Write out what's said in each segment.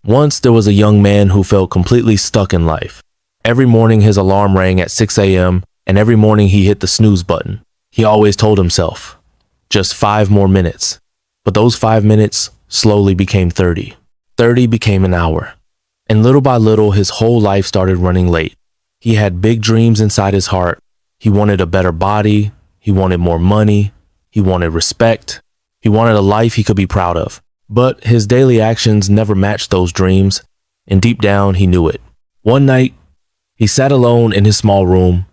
Once there was a young man who felt completely stuck in life. Every morning his alarm rang at 6 a.m. and every morning he hit the snooze button. He always told himself, just 5 more minutes. But those 5 minutes slowly became 30. 30 became an hour. And little by little his whole life started running late. He had big dreams inside his heart. He wanted a better body. He wanted more money. He wanted respect. He wanted a life he could be proud of. But his daily actions never matched those dreams, and deep down he knew it. One night, he sat alone in his small room,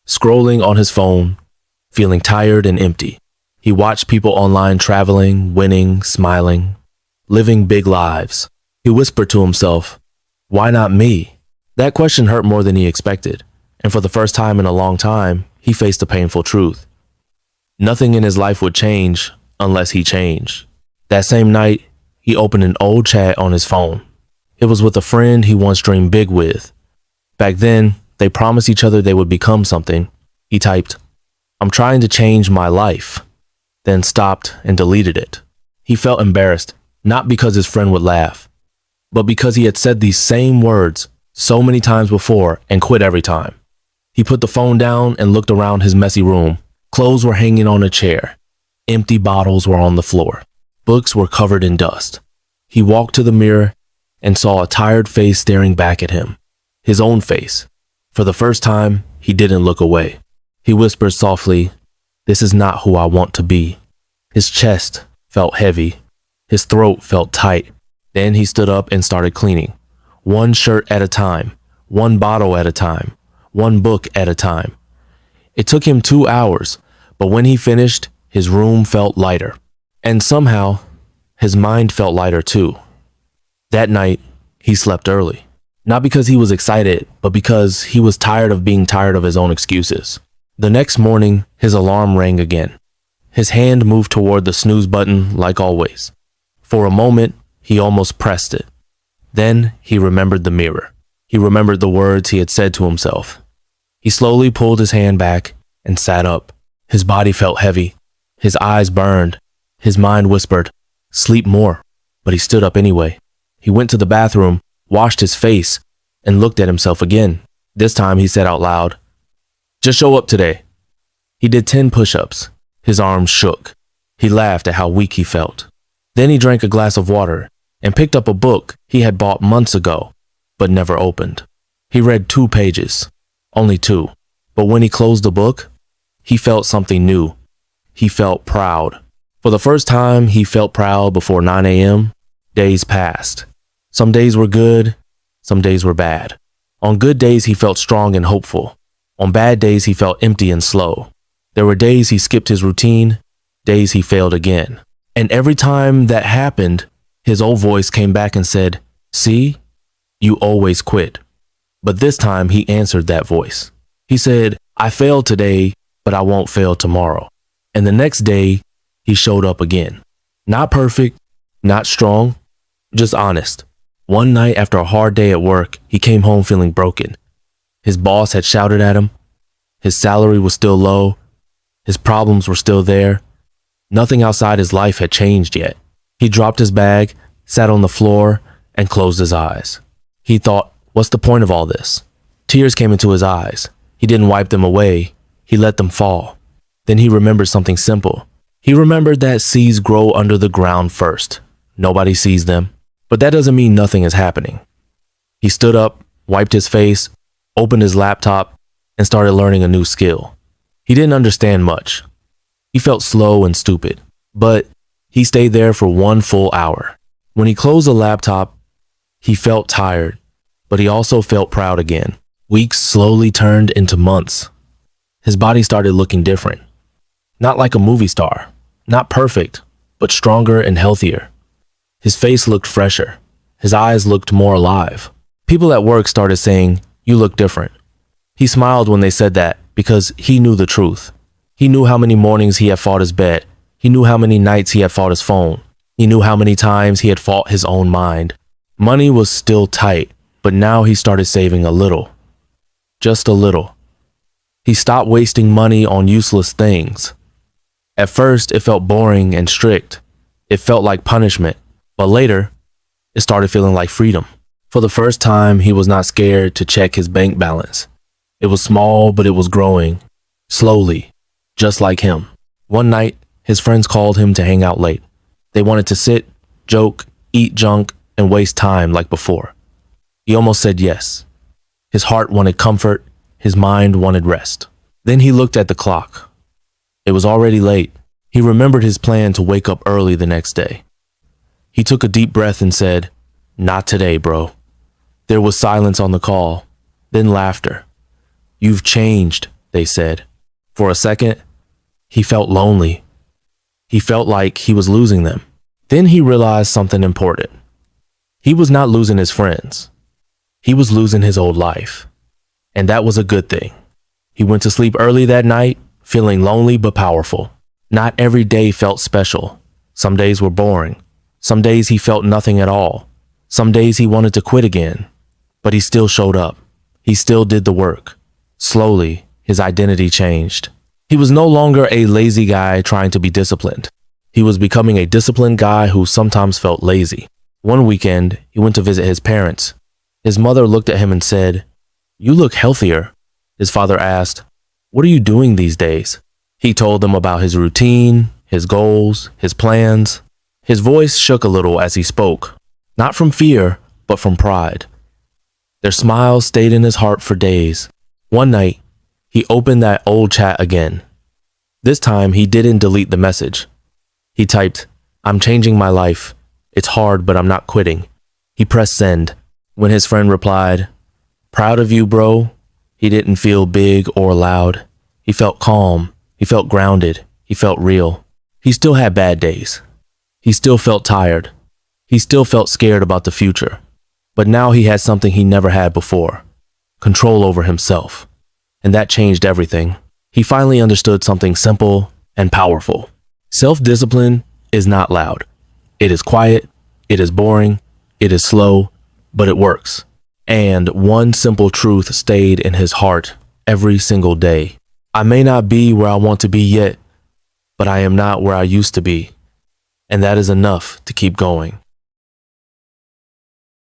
scrolling on his phone, feeling tired and empty. He watched people online traveling, winning, smiling, living big lives. He whispered to himself, "Why not me?" That question hurt more than he expected, and for the first time in a long time, he faced a painful truth. Nothing in his life would change unless he changed. That same night, he opened an old chat on his phone. It was with a friend he once dreamed big with. Back then, they promised each other they would become something. He typed, "I'm trying to change my life," then stopped and deleted it. He felt embarrassed, not because his friend would laugh, but because he had said these same words so many times before and quit every time. He put the phone down and looked around his messy room. Clothes were hanging on a chair. Empty bottles were on the floor. Books were covered in dust. He walked to the mirror and saw a tired face staring back at him. His own face. For the first time, he didn't look away. He whispered softly, "This is not who I want to be." His chest felt heavy. His throat felt tight. Then he stood up and started cleaning. One shirt at a time. One bottle at a time. One book at a time. It took him 2 hours, but when he finished, his room felt lighter. And somehow, his mind felt lighter too. That night, he slept early. Not because he was excited, but because he was tired of being tired of his own excuses. The next morning, his alarm rang again. His hand moved toward the snooze button like always. For a moment, he almost pressed it. Then he remembered the mirror. He remembered the words he had said to himself. He slowly pulled his hand back and sat up. His body felt heavy. His eyes burned. His mind whispered, "Sleep more." But he stood up anyway. He went to the bathroom, washed his face, and looked at himself again. This time he said out loud, "Just show up today." He did 10 push-ups. His arms shook. He laughed at how weak he felt. Then he drank a glass of water and picked up a book he had bought months ago, but never opened. He read 2 pages, only 2. But when he closed the book, he felt something new. He felt proud. For the first time, he felt proud before 9 a.m. Days passed. Some days were good, some days were bad. On good days, he felt strong and hopeful. On bad days, he felt empty and slow. There were days he skipped his routine, days he failed again. And every time that happened, his old voice came back and said, "See, you always quit." But this time, he answered that voice. He said, "I failed today, but I won't fail tomorrow." And the next day, he showed up again. Not perfect, not strong, just honest. One night after a hard day at work, he came home feeling broken. His boss had shouted at him. His salary was still low. His problems were still there. Nothing outside his life had changed yet. He dropped his bag, sat on the floor, and closed his eyes. He thought, what's the point of all this? Tears came into his eyes. He didn't wipe them away. He let them fall. Then he remembered something simple. He remembered that seeds grow under the ground first. Nobody sees them. But that doesn't mean nothing is happening. He stood up, wiped his face, opened his laptop, and started learning a new skill. He didn't understand much. He felt slow and stupid, but he stayed there for 1 full hour. When he closed the laptop, he felt tired, but he also felt proud again. Weeks slowly turned into months. His body started looking different. Not like a movie star, not perfect, but stronger and healthier. His face looked fresher. His eyes looked more alive. People at work started saying, "You look different." He smiled when they said that because he knew the truth. He knew how many mornings he had fought his bed. He knew how many nights he had fought his phone. He knew how many times he had fought his own mind. Money was still tight, but now he started saving a little. Just a little. He stopped wasting money on useless things. At first, it felt boring and strict. It felt like punishment. But later, It started feeling like freedom. For the first time, he was not scared to check his bank balance. It was small, but it was growing. Slowly, just like him. One night, his friends called him to hang out late. They wanted to sit, joke, eat junk, and waste time like before. He almost said yes. His heart wanted comfort, his mind wanted rest. Then he looked at the clock. It was already late. He remembered his plan to wake up early the next day. He took a deep breath and said, "Not today, bro." There was silence on the call, then laughter. "You've changed," they said. For a second, he felt lonely. He felt like he was losing them. Then he realized something important. He was not losing his friends. He was losing his old life. And that was a good thing. He went to sleep early that night, feeling lonely but powerful. Not every day felt special. Some days were boring. Some days he felt nothing at all. Some days he wanted to quit again. But he still showed up. He still did the work. Slowly, his identity changed. He was no longer a lazy guy trying to be disciplined. He was becoming a disciplined guy who sometimes felt lazy. One weekend, he went to visit his parents. His mother looked at him and said, "You look healthier." His father asked, "What are you doing these days?" He told them about his routine, his goals, his plans. His voice shook a little as he spoke, not from fear, but from pride. Their smiles stayed in his heart for days. One night, he opened that old chat again. This time, he didn't delete the message. He typed, "I'm changing my life. It's hard, but I'm not quitting." He pressed send. When his friend replied, "Proud of you, bro," he didn't feel big or loud. He felt calm. He felt grounded. He felt real. He still had bad days. He still felt tired. He still felt scared about the future. But now he had something he never had before: control over himself. And that changed everything. He finally understood something simple and powerful. Self-discipline is not loud. It is quiet. It is boring. It is slow, but it works. And one simple truth stayed in his heart every single day. I may not be where I want to be yet, but I am not where I used to be. And that is enough to keep going.